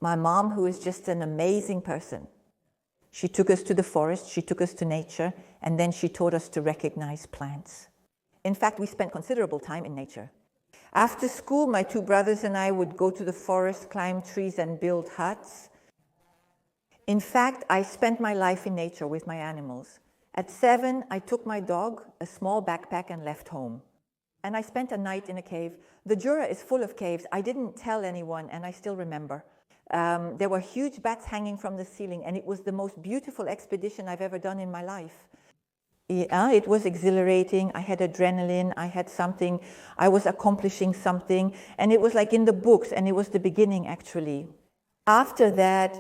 My mom, who is just an amazing person. She took us to the forest, she took us to nature, and then she taught us to recognize plants. In fact, we spent considerable time in nature. After school, my two brothers and I would go to the forest, climb trees, and build huts. In fact, I spent my life in nature with my animals. At 7, I took my dog, a small backpack, and left home. And I spent a night in a cave. The Jura is full of caves. I didn't tell anyone, and I still remember. There were huge bats hanging from the ceiling, and it was the most beautiful expedition I've ever done in my life. Yeah, it was exhilarating. I had adrenaline. I had something. I was accomplishing something, and it was like in the books, and it was the beginning, actually. After that,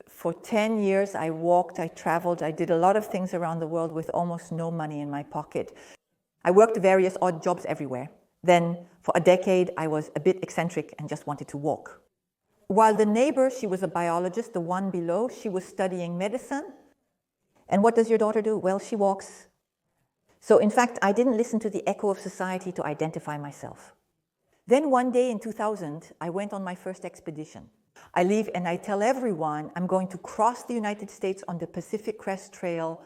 for 10 years, I walked, I traveled, I did a lot of things around the world with almost no money in my pocket. I worked various odd jobs everywhere. Then, for a decade, I was a bit eccentric and just wanted to walk. While the neighbor, she was a biologist, the one below, she was studying medicine. And what does your daughter do? Well, she walks. So in fact, I didn't listen to the echo of society to identify myself. Then one day in 2000, I went on my first expedition. I leave and I tell everyone I'm going to cross the United States on the Pacific Crest Trail.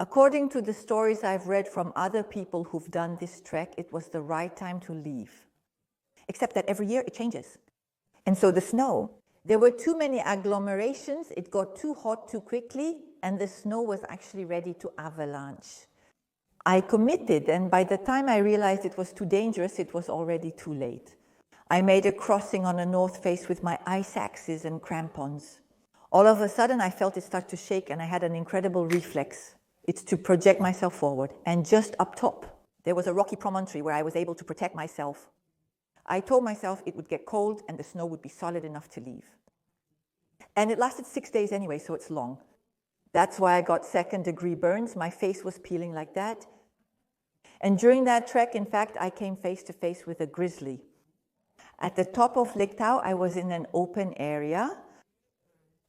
According to the stories I've read from other people who've done this trek, it was the right time to leave. Except that every year it changes. And so the snow, there were too many agglomerations, it got too hot too quickly, and the snow was actually ready to avalanche. I committed, and by the time I realized it was too dangerous, it was already too late. I made a crossing on a north face with my ice axes and crampons. All of a sudden, I felt it start to shake, and I had an incredible reflex. It's to project myself forward. And just up top, there was a rocky promontory where I was able to protect myself. I told myself it would get cold and the snow would be solid enough to leave. And it lasted 6 days anyway, so it's long. That's why I got second-degree burns. My face was peeling like that. And during that trek, in fact, I came face to face with a grizzly. At the top of Lake Tao, I was in an open area.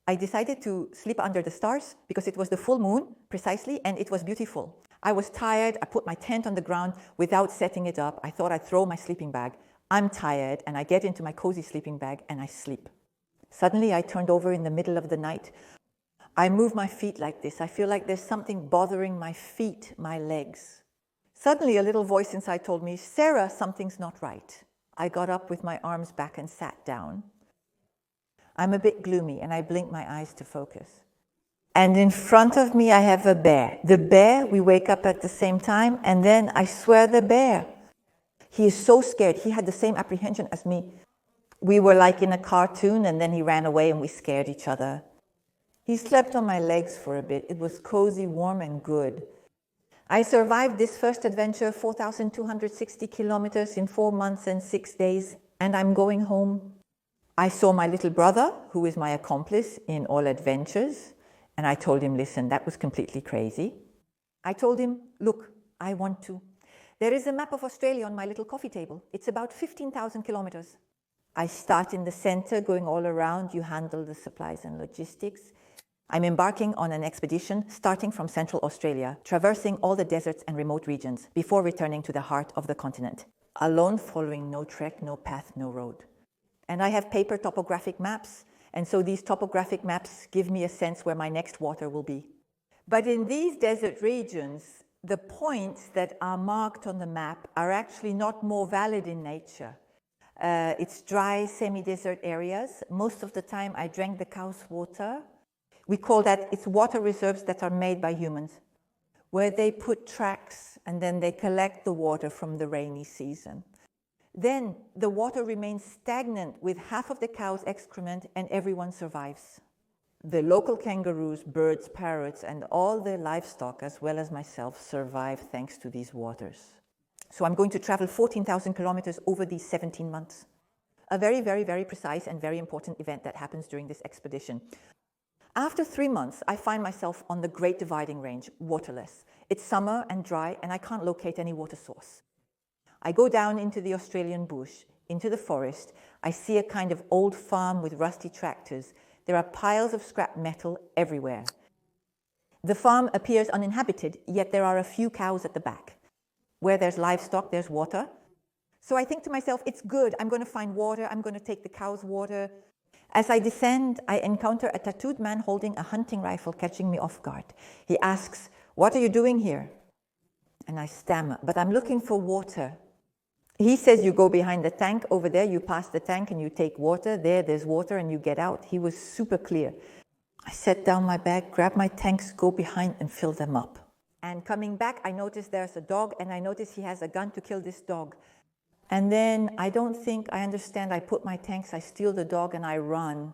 I decided to sleep under the stars because it was the full moon, precisely, and it was beautiful. I was tired. I put my tent on the ground without setting it up. I thought I'd throw my sleeping bag. I'm tired, and I get into my cozy sleeping bag, and I sleep. Suddenly, I turned over in the middle of the night. I move my feet like this. I feel like there's something bothering my feet, my legs. Suddenly, a little voice inside told me, "Sarah, something's not right." I got up with my arms back and sat down. I'm a bit gloomy, and I blink my eyes to focus. And in front of me, I have a bear. The bear, we wake up at the same time, and then I swear the bear. He is so scared. He had the same apprehension as me. We were like in a cartoon, and then he ran away, and we scared each other. He slept on my legs for a bit. It was cozy, warm, and good. I survived this first adventure, 4,260 kilometers in 4 months and 6 days, and I'm going home. I saw my little brother, who is my accomplice in all adventures, and I told him, listen, that was completely crazy. I told him, look, I want to. There is a map of Australia on my little coffee table. It's about 15,000 kilometers. I start in the center, going all around. You handle the supplies and logistics. I'm embarking on an expedition starting from Central Australia, traversing all the deserts and remote regions before returning to the heart of the continent. Alone, following no trek, no path, no road. And I have paper topographic maps, and so these topographic maps give me a sense where my next water will be. But in these desert regions, the points that are marked on the map are actually not more valid in nature. It's dry, semi-desert areas. Most of the time, I drank the cow's water. We call that, it's water reserves that are made by humans, where they put tracks and then they collect the water from the rainy season. Then the water remains stagnant with half of the cow's excrement and everyone survives. The local kangaroos, birds, parrots, and all the livestock, as well as myself, survive thanks to these waters. So I'm going to travel 14,000 kilometers over these 17 months. A very, very, very precise and very important event that happens during this expedition. After 3 months, I find myself on the Great Dividing Range, waterless. It's summer and dry, and I can't locate any water source. I go down into the Australian bush, into the forest. I see a kind of old farm with rusty tractors. There are piles of scrap metal everywhere. The farm appears uninhabited, yet there are a few cows at the back. Where there's livestock, there's water. So I think to myself, it's good. I'm going to find water. I'm going to take the cows' water. As I descend, I encounter a tattooed man holding a hunting rifle, catching me off guard. He asks, "What are you doing here?" And I stammer, "But I'm looking for water." He says, "You go behind the tank over there, you pass the tank and you take water. There's water and you get out." He was super clear. I set down my bag, grab my tanks, go behind and fill them up. And coming back, I notice there's a dog, and I notice he has a gun to kill this dog. And then I don't think I understand. I put my tanks, I steal the dog, and I run.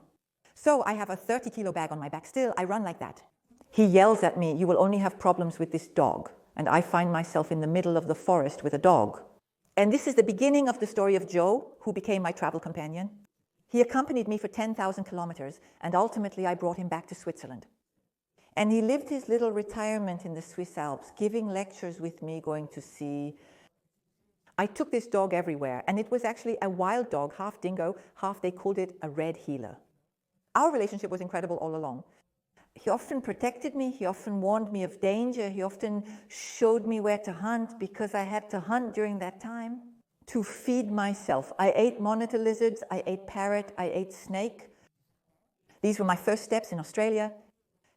So I have a 30-kilo bag on my back. Still, I run like that. He yells at me, "You will only have problems with this dog." And I find myself in the middle of the forest with a dog. And this is the beginning of the story of Joe, who became my travel companion. He accompanied me for 10,000 kilometers, and ultimately I brought him back to Switzerland. And he lived his little retirement in the Swiss Alps, giving lectures with me, going to sea. I took this dog everywhere, and it was actually a wild dog, half dingo, half they called it a red heeler. Our relationship was incredible all along. He often protected me, he often warned me of danger, he often showed me where to hunt, because I had to hunt during that time to feed myself. I ate monitor lizards, I ate parrot, I ate snake. These were my first steps in Australia.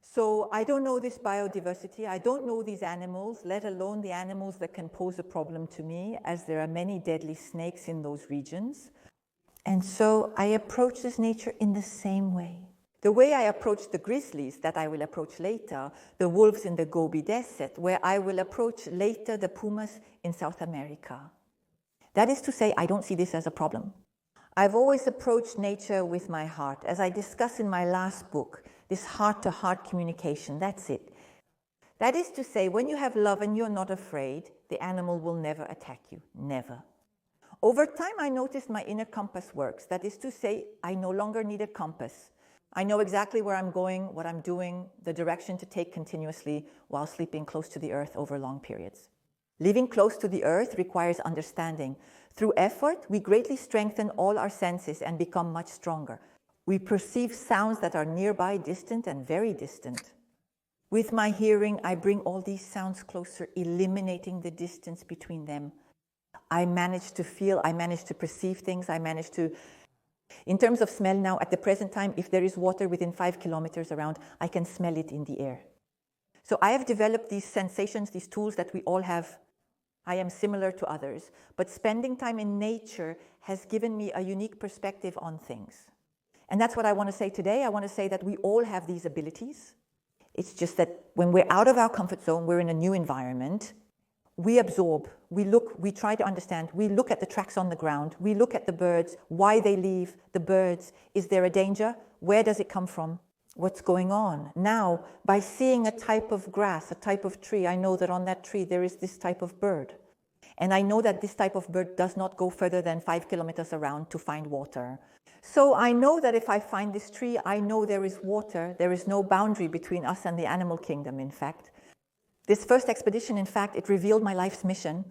So I don't know this biodiversity, I don't know these animals, let alone the animals that can pose a problem to me, as there are many deadly snakes in those regions. And so I approach this nature in the same way. The way I approach the grizzlies, that I will approach later, the wolves in the Gobi Desert, where I will approach later the pumas in South America. That is to say, I don't see this as a problem. I've always approached nature with my heart. As I discuss in my last book, this heart-to-heart communication, that's it. That is to say, when you have love and you're not afraid, the animal will never attack you, never. Over time, I noticed my inner compass works. That is to say, I no longer need a compass. I know exactly where I'm going, what I'm doing, the direction to take continuously while sleeping close to the earth over long periods. Living close to the earth requires understanding. Through effort, we greatly strengthen all our senses and become much stronger. We perceive sounds that are nearby, distant, and very distant. With my hearing, I bring all these sounds closer, eliminating the distance between them. I manage to feel, I manage to perceive things, I manage to... In terms of smell now, at the present time, if there is water within 5 kilometers around, I can smell it in the air. So I have developed these sensations, these tools that we all have. I am similar to others, but spending time in nature has given me a unique perspective on things. And that's what I want to say today. I want to say that we all have these abilities. It's just that when we're out of our comfort zone, we're in a new environment, we absorb, we look, we try to understand, we look at the tracks on the ground, we look at the birds, why they leave the birds. Is there a danger? Where does it come from? What's going on? Now, by seeing a type of grass, a type of tree, I know that on that tree there is this type of bird. And I know that this type of bird does not go further than 5 kilometers around to find water. So I know that if I find this tree, I know there is water. There is no boundary between us and the animal kingdom, in fact. This first expedition, in fact, it revealed my life's mission.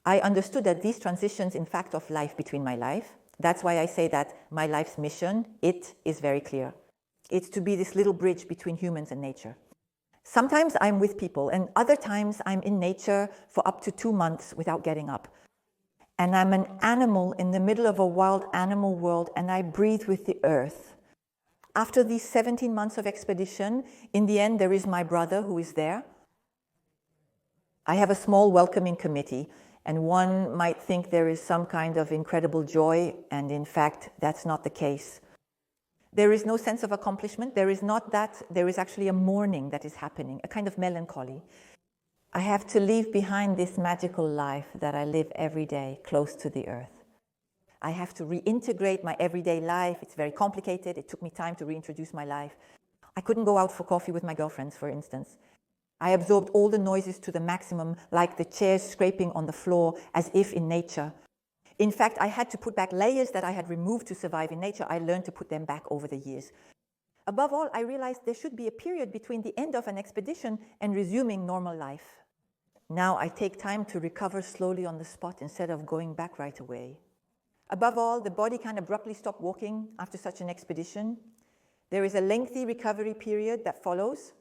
I understood that these transitions, in fact, of life between my life, that's why I say that my life's mission, it is very clear. It's to be this little bridge between humans and nature. Sometimes I'm with people, and other times I'm in nature for up to 2 months without getting up. And I'm an animal in the middle of a wild animal world, and I breathe with the earth. After these 17 months of expedition, in the end, there is my brother who is there. I have a small welcoming committee, and one might think there is some kind of incredible joy, and in fact, that's not the case. There is no sense of accomplishment. There is not that. There is actually a mourning that is happening, a kind of melancholy. I have to leave behind this magical life that I live every day close to the earth. I have to reintegrate my everyday life. It's very complicated. It took me time to reintroduce my life. I couldn't go out for coffee with my girlfriends, for instance. I absorbed all the noises to the maximum, like the chairs scraping on the floor, as if in nature. In fact, I had to put back layers that I had removed to survive in nature. I learned to put them back over the years. Above all, I realized there should be a period between the end of an expedition and resuming normal life. Now I take time to recover slowly on the spot instead of going back right away. Above all, the body can abruptly stop working after such an expedition. There is a lengthy recovery period that follows.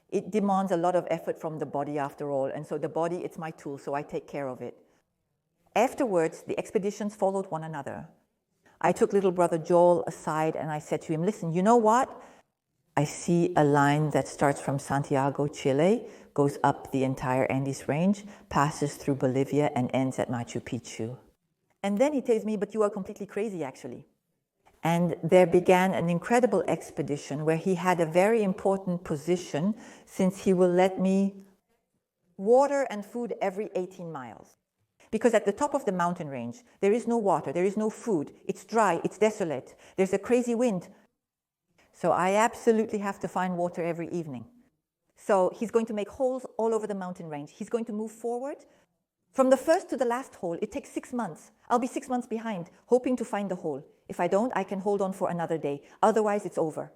It demands a lot of effort from the body after all, and so the body, it's my tool, so I take care of it. Afterwards, the expeditions followed one another. I took little brother Joel aside and I said to him, listen, you know what? I see a line that starts from Santiago, Chile, goes up the entire Andes range, passes through Bolivia and ends at Machu Picchu. And then he tells me, but you are completely crazy actually. And there began an incredible expedition where he had a very important position, since he will let me water and food every 18 miles. Because at the top of the mountain range, there is no water, there is no food, it's dry, it's desolate, there's a crazy wind. So I absolutely have to find water every evening. So he's going to make holes all over the mountain range. He's going to move forward. From the first to the last hole, it takes 6 months. I'll be 6 months behind, hoping to find the hole. If I don't, I can hold on for another day. Otherwise, it's over.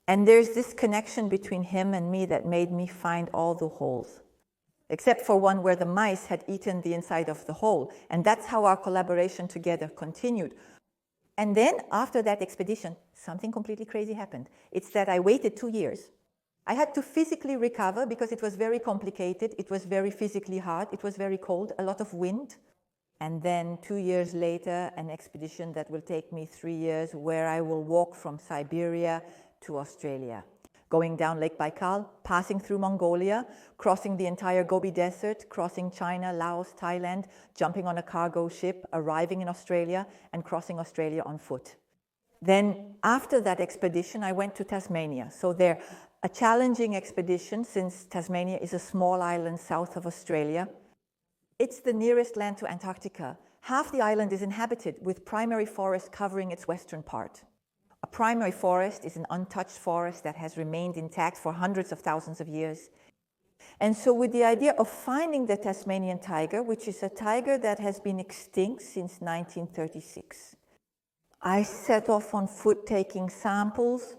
And there's this connection between him and me that made me find all the holes, except for one where the mice had eaten the inside of the hole. And that's how our collaboration together continued. And then, after that expedition, something completely crazy happened. It's that I waited 2 years. I had to physically recover because it was very complicated. It was very physically hard. It was very cold, a lot of wind. And then 2 years later, an expedition that will take me 3 years, where I will walk from Siberia to Australia, going down Lake Baikal, passing through Mongolia, crossing the entire Gobi Desert, crossing China, Laos, Thailand, jumping on a cargo ship, arriving in Australia, and crossing Australia on foot. Then, after that expedition, I went to Tasmania. So there, a challenging expedition, since Tasmania is a small island south of Australia. It's the nearest land to Antarctica. Half the island is inhabited, with primary forest covering its western part. A primary forest is an untouched forest that has remained intact for hundreds of thousands of years. And so with the idea of finding the Tasmanian tiger, which is a tiger that has been extinct since 1936, I set off on foot taking samples.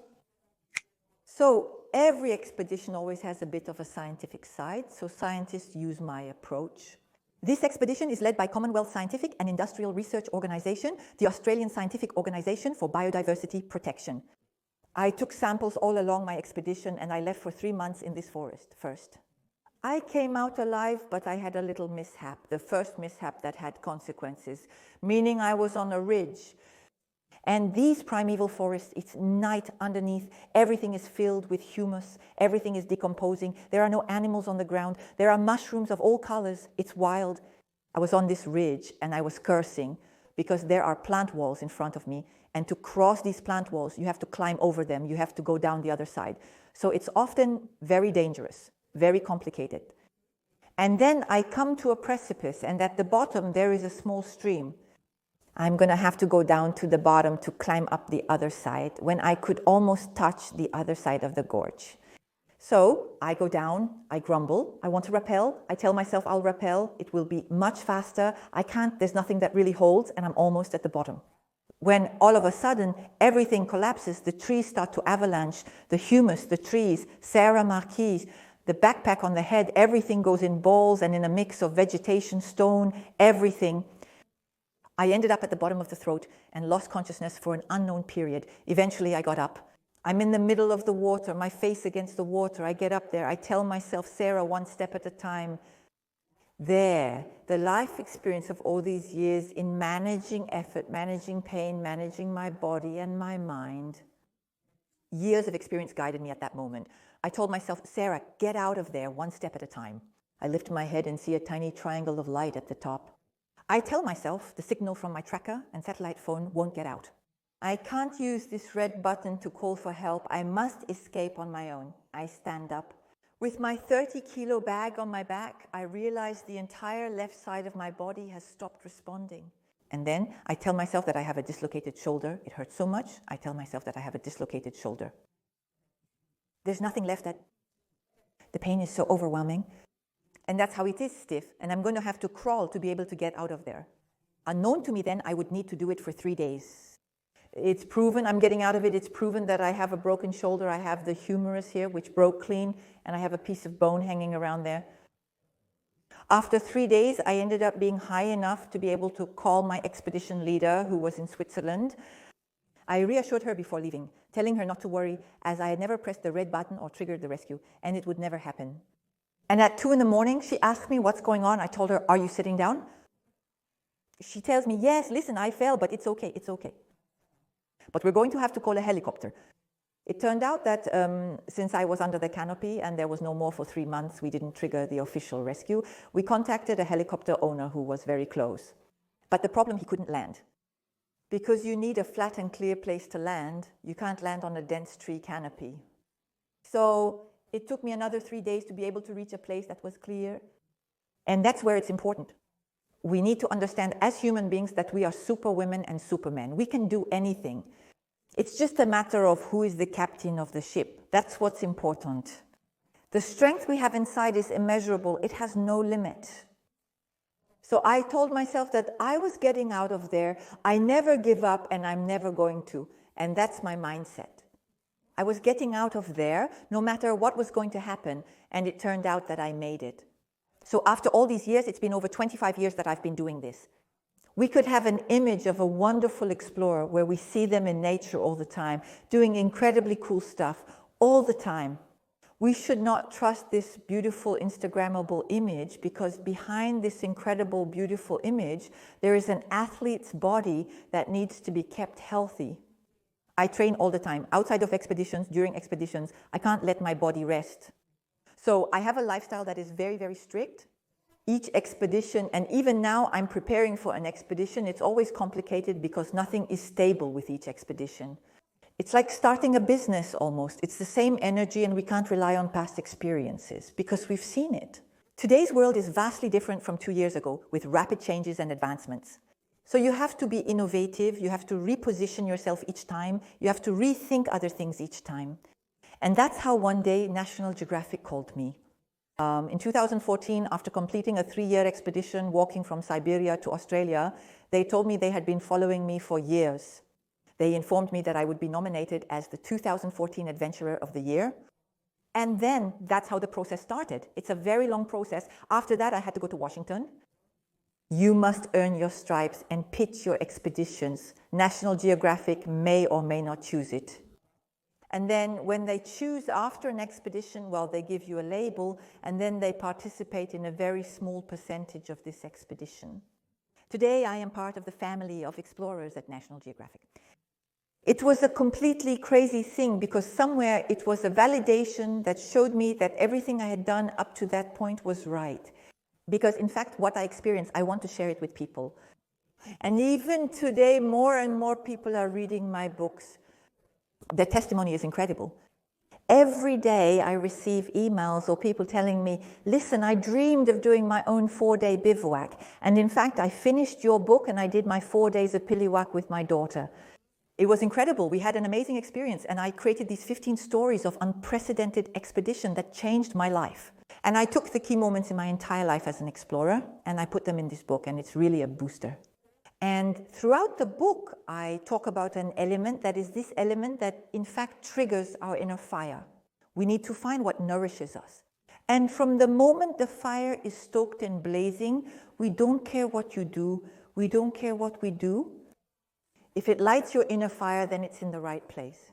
So every expedition always has a bit of a scientific side, so scientists use my approach. This expedition is led by Commonwealth Scientific and Industrial Research Organisation, the Australian Scientific Organisation for Biodiversity Protection. I took samples all along my expedition and I left for 3 months in this forest first. I came out alive, but I had a little mishap, the first mishap that had consequences, meaning I was on a ridge. And these primeval forests, it's night underneath, everything is filled with humus, everything is decomposing, there are no animals on the ground, there are mushrooms of all colors, it's wild. I was on this ridge and I was cursing because there are plant walls in front of me, and to cross these plant walls, you have to climb over them, you have to go down the other side. So it's often very dangerous, very complicated. And then I come to a precipice, and at the bottom there is a small stream. I'm going to have to go down to the bottom to climb up the other side, when I could almost touch the other side of the gorge. So I go down, I grumble, I want to rappel, I tell myself I'll rappel, it will be much faster, I can't, there's nothing that really holds, and I'm almost at the bottom. When all of a sudden everything collapses, the trees start to avalanche, the humus, the trees, Sarah Marquise, the backpack on the head, everything goes in balls and in a mix of vegetation, stone, everything. I ended up at the bottom of the throat and lost consciousness for an unknown period. Eventually I got up. I'm in the middle of the water, my face against the water. I get up there, I tell myself, Sarah, one step at a time. There, the life experience of all these years in managing effort, managing pain, managing my body and my mind. Years of experience guided me at that moment. I told myself, Sarah, get out of there one step at a time. I lift my head and see a tiny triangle of light at the top. I tell myself the signal from my tracker and satellite phone won't get out. I can't use this red button to call for help. I must escape on my own. I stand up. With my 30-kilo bag on my back, I realize the entire left side of my body has stopped responding. And then I tell myself that I have a dislocated shoulder. It hurts so much, I tell myself that I have a dislocated shoulder. There's nothing left. The pain is so overwhelming. And that's how it is, stiff. And I'm going to have to crawl to be able to get out of there. Unknown to me then, I would need to do it for 3 days. It's proven, I'm getting out of it, it's proven that I have a broken shoulder. I have the humerus here, which broke clean, and I have a piece of bone hanging around there. After 3 days, I ended up being high enough to be able to call my expedition leader, who was in Switzerland. I reassured her before leaving, telling her not to worry, as I had never pressed the red button or triggered the rescue, and it would never happen. And at 2 a.m, she asked me what's going on. I told her, are you sitting down? She tells me, yes, listen, I fell, but it's okay, it's okay. but we're going to have to call a helicopter. It turned out that since I was under the canopy and there was no more for 3 months, we didn't trigger the official rescue. We contacted a helicopter owner who was very close. But the problem, he couldn't land. Because you need a flat and clear place to land, you can't land on a dense tree canopy. So it took me another 3 days to be able to reach a place that was clear. And that's where it's important. We need to understand as human beings that we are superwomen and supermen. We can do anything. It's just a matter of who is the captain of the ship. That's what's important. The strength we have inside is immeasurable. It has no limit. So I told myself that I was getting out of there. I never give up and I'm never going to. And that's my mindset. I was getting out of there no matter what was going to happen. And it turned out that I made it. So after all these years, it's been over 25 years that I've been doing this. We could have an image of a wonderful explorer where we see them in nature all the time, doing incredibly cool stuff all the time. We should not trust this beautiful Instagrammable image, because behind this incredible, beautiful image, there is an athlete's body that needs to be kept healthy. I train all the time, outside of expeditions, during expeditions. I can't let my body rest. So I have a lifestyle that is very, very strict. Each expedition, and even now I'm preparing for an expedition, it's always complicated because nothing is stable with each expedition. It's like starting a business almost. It's the same energy and we can't rely on past experiences because we've seen it. Today's world is vastly different from 2 years ago with rapid changes and advancements. So you have to be innovative, you have to reposition yourself each time, you have to rethink other things each time. And that's how one day National Geographic called me. In 2014, after completing a 3-year expedition walking from Siberia to Australia, they told me they had been following me for years. They informed me that I would be nominated as the 2014 Adventurer of the Year. And then that's how the process started. It's a very long process. After that, I had to go to Washington. You must earn your stripes and pitch your expeditions. National Geographic may or may not choose it. And then when they choose after an expedition, well, they give you a label, and then they participate in a very small percentage of this expedition. Today, I am part of the family of explorers at National Geographic. It was a completely crazy thing because somewhere it was a validation that showed me that everything I had done up to that point was right. Because in fact, what I experienced, I want to share it with people. And even today, more and more people are reading my books. The testimony is incredible. Every day I receive emails or people telling me, listen, I dreamed of doing my own 4-day bivouac. And in fact, I finished your book and I did my 4 days of piliwak with my daughter. It was incredible. We had an amazing experience, and I created these 15 stories of unprecedented expedition that changed my life. And I took the key moments in my entire life as an explorer, and I put them in this book, and it's really a booster. And throughout the book, I talk about an element that is this element that, in fact, triggers our inner fire. We need to find what nourishes us. And from the moment the fire is stoked and blazing, we don't care what you do, we don't care what we do. If it lights your inner fire, then it's in the right place.